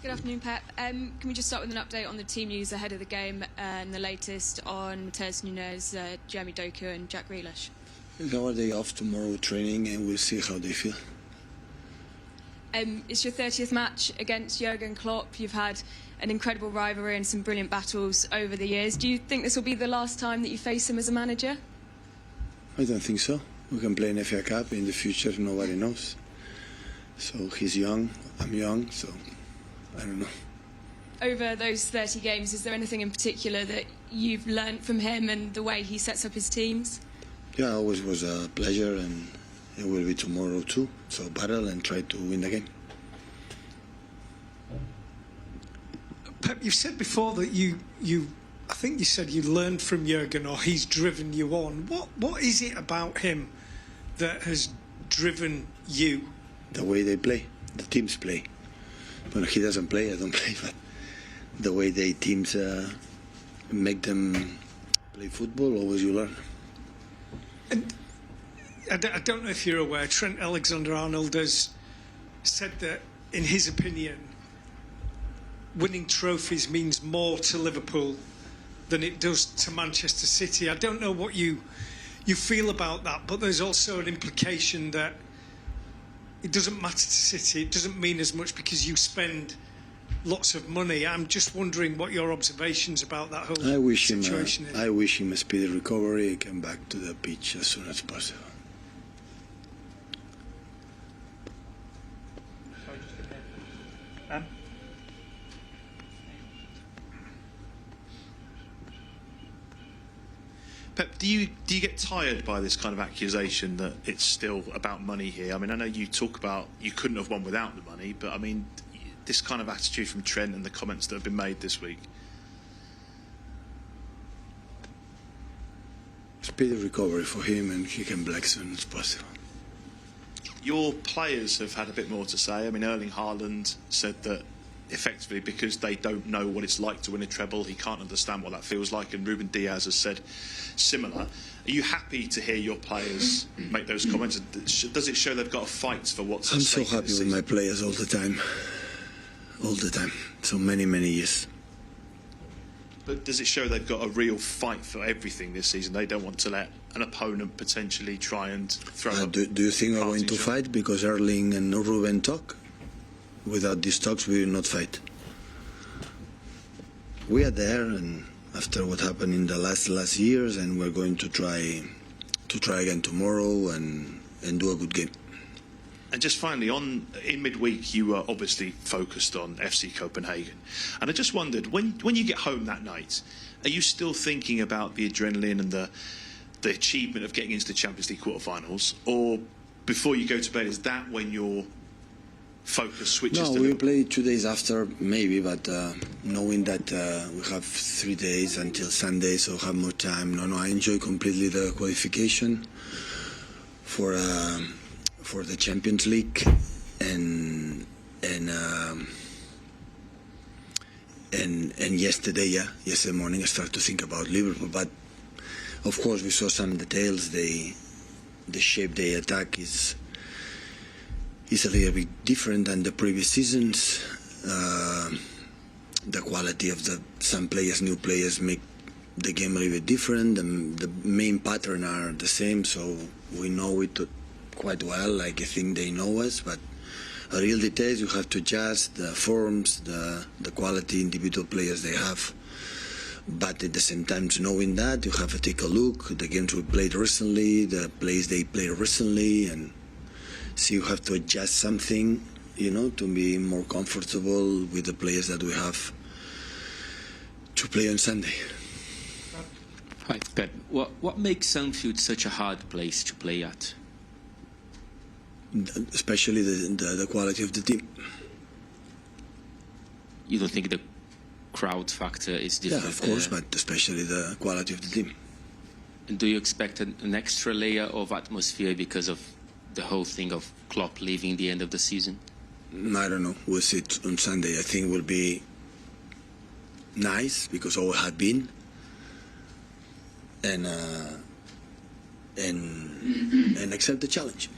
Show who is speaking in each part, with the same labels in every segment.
Speaker 1: Good afternoon, Pep. Can we just start with an update on the team news ahead of the game and the latest on Matheus Nunes, Jeremy Doku and Jack Grealish?
Speaker 2: It's our day off tomorrow training and we'll see how they feel.
Speaker 1: It's your 30th match against Jurgen Klopp. You've had an incredible rivalry and some brilliant battles over the years. Do you think this will be the last time that you face him as a manager?
Speaker 2: I don't think so. We can play an FA Cup in the future, nobody knows. So he's young, I'm young, so I don't know.
Speaker 1: Over those 30 games, is there anything in particular that you've learnt from him and the way he sets up his teams?
Speaker 2: Yeah, always was a pleasure, and it will be tomorrow too. So battle and try to win the game.
Speaker 3: Pep, you've said before that I think you said you learned from Jurgen, or he's driven you on. What is it about him that has driven you?
Speaker 2: The way they play, the teams play. When he doesn't play, I don't play, but the way they teams make them play football, always you learn.
Speaker 3: And I don't know if you're aware, Trent Alexander-Arnold has said that, in his opinion, winning trophies means more to Liverpool than it does to Manchester City. I don't know what you feel about that, but there's also an implication that it doesn't matter to City, it doesn't mean as much because you spend lots of money. I'm just wondering what your observations about that whole situation is.
Speaker 2: I wish him a speedy recovery and come back to the pitch as soon as possible.
Speaker 4: Pep, do you get tired by this kind of accusation that it's still about money here? I mean, I know you talk about you couldn't have won without the money, but I mean, this kind of attitude from Trent and the comments that have been made this week.
Speaker 2: Speedy recovery for him, and he can play as soon as possible.
Speaker 4: Your players have had a bit more to say. I mean, Erling Haaland said that effectively because they don't know what it's like to win a treble, he can't understand what that feels like, and Ruben Diaz has said similar. Are you happy to hear your players make those comments? Does it show they've got a fight for what's at stake?
Speaker 2: I'm so happy with my players all the time. All the time. So many years.
Speaker 4: But does it show they've got a real fight for everything this season? They don't want to let an opponent potentially try and throw
Speaker 2: do you think we're going to fight because Erling and Ruben talk? Without these talks, we will not fight. We are there, and after what happened in the last years, and we're going to try again tomorrow and do a good game.
Speaker 4: And just finally, in midweek, you were obviously focused on FC Copenhagen, and I just wondered when you get home that night, are you still thinking about the adrenaline and the achievement of getting into the Champions League quarterfinals, or before you go to bed, is that when your focus switches?
Speaker 2: No, we play 2 days after, maybe, but knowing that we have 3 days until Sunday, so have more time. No, I enjoy completely the qualification for the Champions League, and yesterday morning I started to think about Liverpool, but of course we saw some details. The shape they attack is a little bit different than the previous seasons. The quality of some players, new players, make the game a little bit different. The main pattern are the same, so we know it quite well. Like I think they know us, but real details you have to adjust the forms, the quality individual players they have. But at the same time, knowing that, you have to take a look at the games we played recently, the plays they played recently, and see you have to adjust something, to be more comfortable with the players that we have to play on Sunday.
Speaker 5: Hi, Pep. What makes Anfield such a hard place to play at?
Speaker 2: Especially the quality of the team.
Speaker 5: You don't think the crowd factor is different?
Speaker 2: Yeah, of course, but especially the quality of the team.
Speaker 5: And do you expect an extra layer of atmosphere because of the whole thing of Klopp leaving the end of the season?
Speaker 2: I don't know. We'll see it on Sunday. I think it will be nice because all had been, and accept the challenge.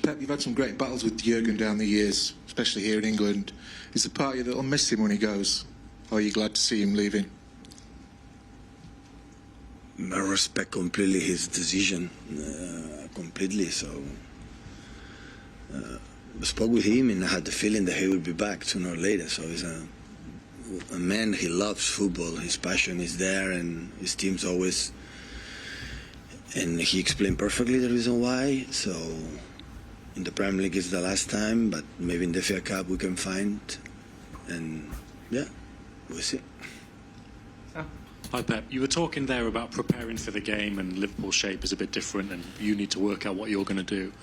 Speaker 6: Pep, you've had some great battles with Jurgen down the years, especially here in England. Is the part of you that'll miss him when he goes? Or are you glad to see him leaving?
Speaker 2: I respect completely his decision, completely. So I spoke with him, and I had the feeling that he would be back sooner or later. So he's a man. He loves football. His passion is there, and his team's always. And he explained perfectly the reason why. So in the Premier League it's the last time, but maybe in the FA Cup we can find. And yeah, we'll see.
Speaker 7: Hi Pep, you were talking there about preparing for the game, and Liverpool's shape is a bit different and you need to work out what you're going to do.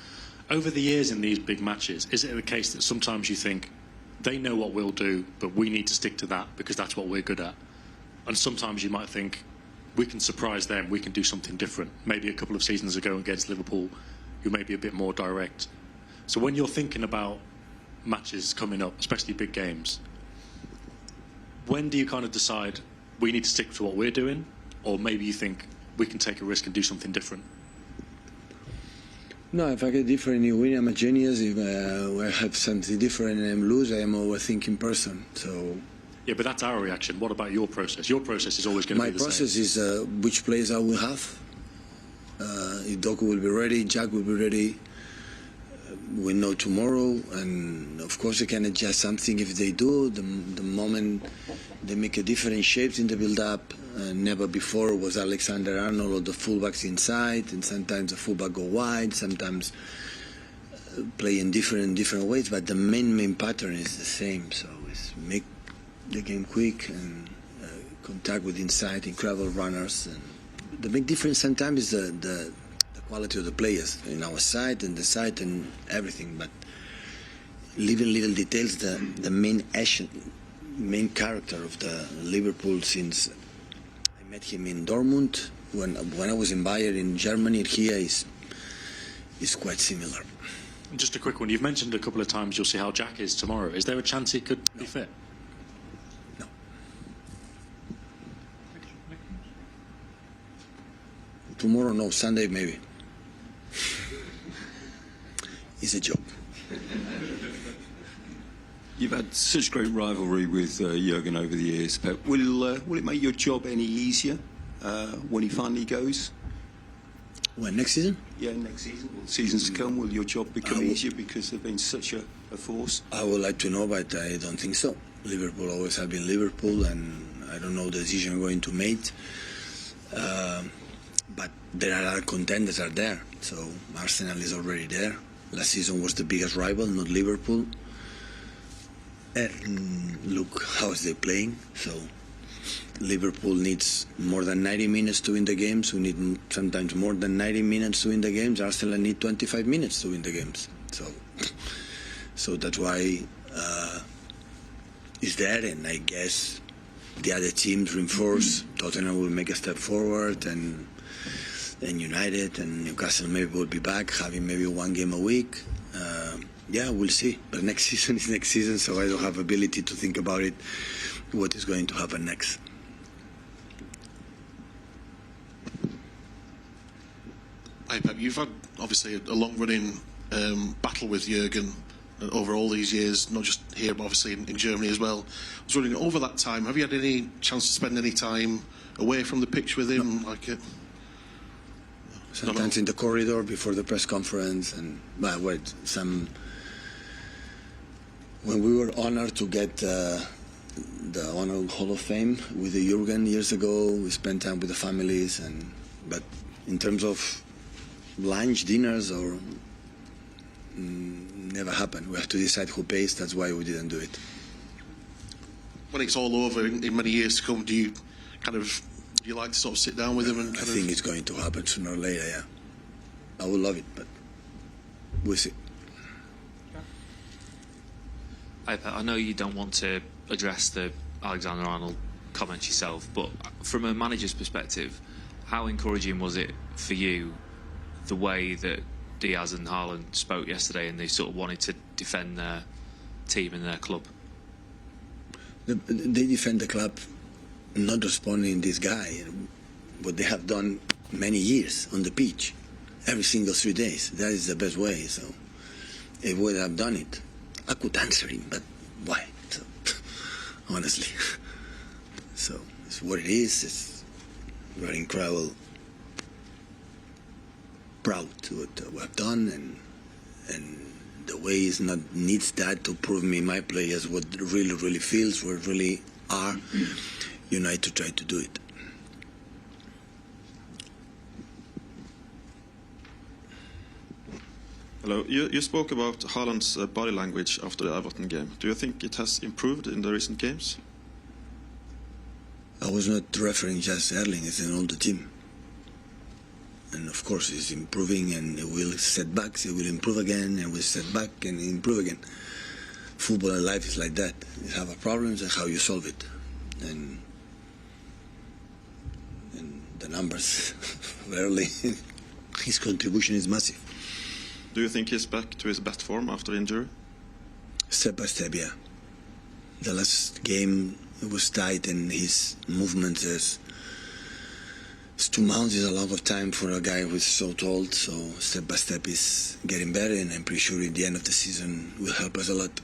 Speaker 7: Over the years in these big matches, is it the case that sometimes you think they know what we'll do, but we need to stick to that because that's what we're good at? And sometimes you might think we can surprise them, we can do something different. Maybe a couple of seasons ago against Liverpool, you may be a bit more direct. So when you're thinking about matches coming up, especially big games, when do you kind of decide we need to stick to what we're doing, or maybe you think we can take a risk and do something different?
Speaker 2: No, if I get different, you win. I'm a genius. If I have something different and I'm lose, I am a overthinking person. So.
Speaker 7: Yeah, but that's our reaction. What about your process? Your process is always going to be the same.
Speaker 2: My process is which players I will have. If Doku will be ready, Jack will be ready. We know tomorrow, and of course you can adjust something if they do. The moment they make a different shapes in the build-up. Never before was Alexander-Arnold or the fullbacks inside, and sometimes the fullback go wide, sometimes play in different ways. But the main pattern is the same. So it's make the game quick and contact with inside, incredible runners. And the big difference sometimes is the quality of the players in our side and the side and everything, but leaving little details, the main action, main character of the Liverpool since I met him in Dortmund, when I was in Bayern in Germany, here is quite similar.
Speaker 7: Just a quick one, you've mentioned a couple of times you'll see how Jack is tomorrow. Is there a chance he could be fit?
Speaker 2: No. Tomorrow, no. Sunday, maybe. It's a joke.
Speaker 8: You've had such great rivalry with Jurgen over the years, Pep. Will it make your job any easier when he finally goes?
Speaker 2: When, next season?
Speaker 8: Yeah, next season. Seasons to come, will your job become easier because they've been such a force?
Speaker 2: I would like to know, but I don't think so. Liverpool always have been Liverpool, and I don't know the decision we're going to make. But there are other contenders are there. So Arsenal is already there. Last season was the biggest rival, not Liverpool. And look how is they playing. So Liverpool needs more than 90 minutes to win the games. We need sometimes more than 90 minutes to win the games. Arsenal need 25 minutes to win the games. So that's why it's there. And I guess the other teams reinforce. Tottenham will make a step forward, and United and Newcastle maybe will be back, having maybe one game a week. Yeah, we'll see. But next season is next season, so I don't have ability to think about it, what is going to happen next.
Speaker 9: Hi Pep, you've had obviously a long-running battle with Jurgen over all these years, not just here but obviously in Germany as well. I was wondering, over that time, have you had any chance to spend any time away from the pitch with him?
Speaker 2: No. Sometimes in the corridor before the press conference, and when we were honored to get the Honor Hall of Fame with the Jurgen years ago, we spent time with the families, but in terms of lunch, dinners, or never happened. We have to decide who pays. That's why we didn't do it.
Speaker 9: When it's all over in many years to come, do you like to sort of sit down with him and
Speaker 2: I think it's going to happen sooner or later, yeah. I would love it, but we'll see.
Speaker 10: I know you don't want to address the Alexander-Arnold comments yourself, but from a manager's perspective, how encouraging was it for you, the way that Diaz and Haaland spoke yesterday, and they sort of wanted to defend their team and their club?
Speaker 2: They defend the club, not responding this guy, what they have done many years on the pitch, every single 3 days. That is the best way. So He would have done it. I could answer him, but why? So, honestly. So it's what it is. We're incredible, proud to what we have done, and the way is not needs that to prove me my players what really feels, what really are. United to try to do it.
Speaker 11: Hello. You spoke about Haaland's body language after the Everton game. Do you think it has improved in the recent games?
Speaker 2: I was not referring just Erling, it's an older team. And of course he's improving, and he will setbacks, he will improve again, and will set back and improve again. Football and life is like that. You have a problem and how you solve it. And the numbers, rarely, his contribution is massive.
Speaker 11: Do you think he's back to his best form after injury?
Speaker 2: Step by step, yeah. The last game it was tight, and his movement is 2 months is a lot of time for a guy who's so tall. So step by step is getting better, and I'm pretty sure at the end of the season will help us a lot.